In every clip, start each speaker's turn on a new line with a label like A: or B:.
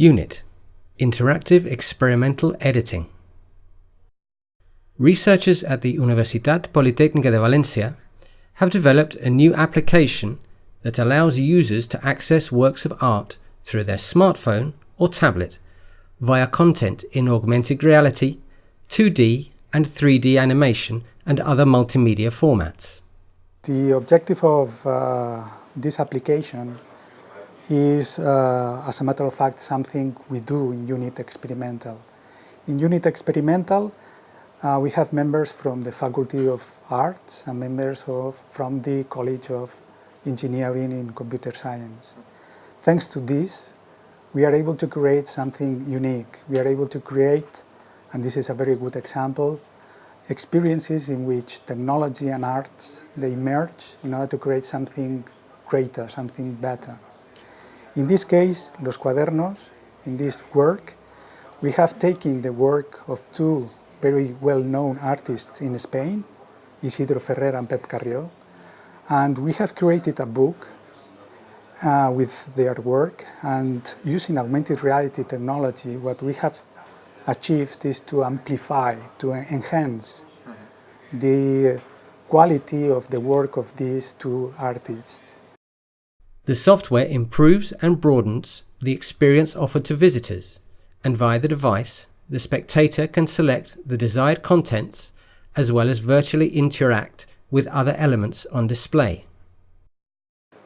A: Unit: Interactive Experimental Editing. Researchers at the Universitat Politècnica de València have developed a new application that allows users to access works of art through their smartphone or tablet via content in augmented reality, 2D and 3D animation and other multimedia formats.
B: The objective of this application is, as a matter of fact, something we do in Unit Experimental. In Unit Experimental, we have members from the Faculty of Arts and members from the College of Engineering in Computer Science. Thanks to this, we are able to create something unique. We are able to create, and this is a very good example, experiences in which technology and arts, they merge in order to create something greater, something better. In this case, Los Cuadernos, in this work, we have taken the work of two very well-known artists in Spain, Isidro Ferrer and Pep Carrió, and we have created a book with their work, and using augmented reality technology, what we have achieved is to amplify, to enhance the quality of the work of these two artists.
A: The software improves and broadens the experience offered to visitors, and via the device, the spectator can select the desired contents as well as virtually interact with other elements on display.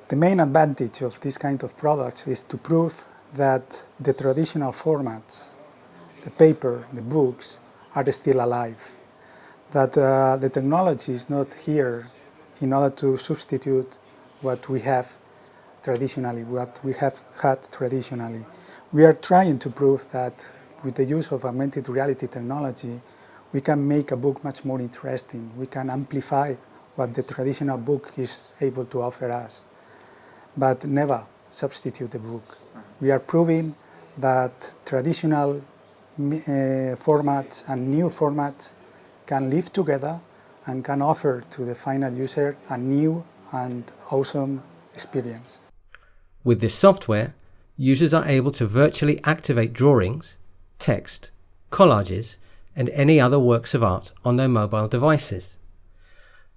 B: The main advantage of this kind of products is to prove that the traditional formats, the paper, the books, are still alive. That the technology is not here in order to substitute what we have traditionally, what we have had traditionally. We are trying to prove that with the use of augmented reality technology, we can make a book much more interesting. We can amplify what the traditional book is able to offer us, but never substitute the book. We are proving that traditional formats and new formats can live together and can offer to the final user a new and awesome experience.
A: With this software, users are able to virtually activate drawings, text, collages, and any other works of art on their mobile devices.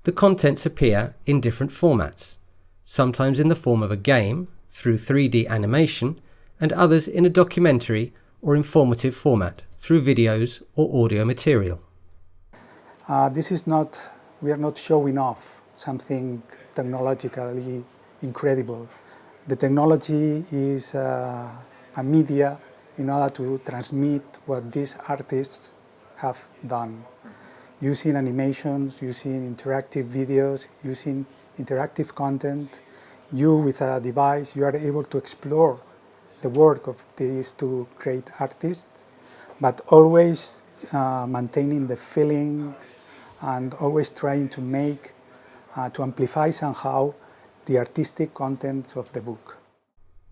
A: The contents appear in different formats, sometimes in the form of a game through 3D animation, and others in a documentary or informative format through videos or audio material.
B: We are not showing off something technologically incredible. The technology is a media in order to transmit what these artists have done. Using animations, using interactive videos, using interactive content, you with a device, you are able to explore the work of these two great artists, but always maintaining the feeling and always trying to make, to amplify somehow the artistic contents of the book.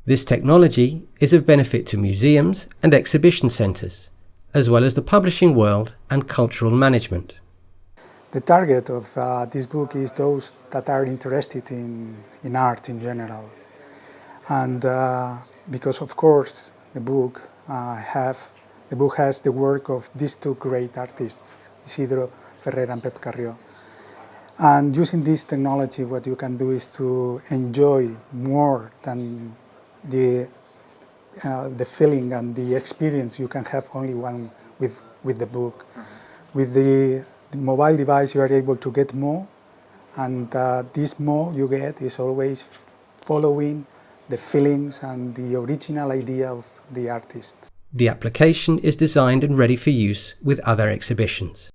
A: This technology is of benefit to museums and exhibition centres, as well as the publishing world and cultural management.
B: The target of this book is those that are interested in art in general. And because of course the book has the work of these two great artists, Isidro Ferrer and Pep Carrió. And using this technology, what you can do is to enjoy more than the feeling and the experience you can have only one with the book. With the mobile device, you are able to get more, and this more you get is always following the feelings and the original idea of the artist.
A: The application is designed and ready for use with other exhibitions.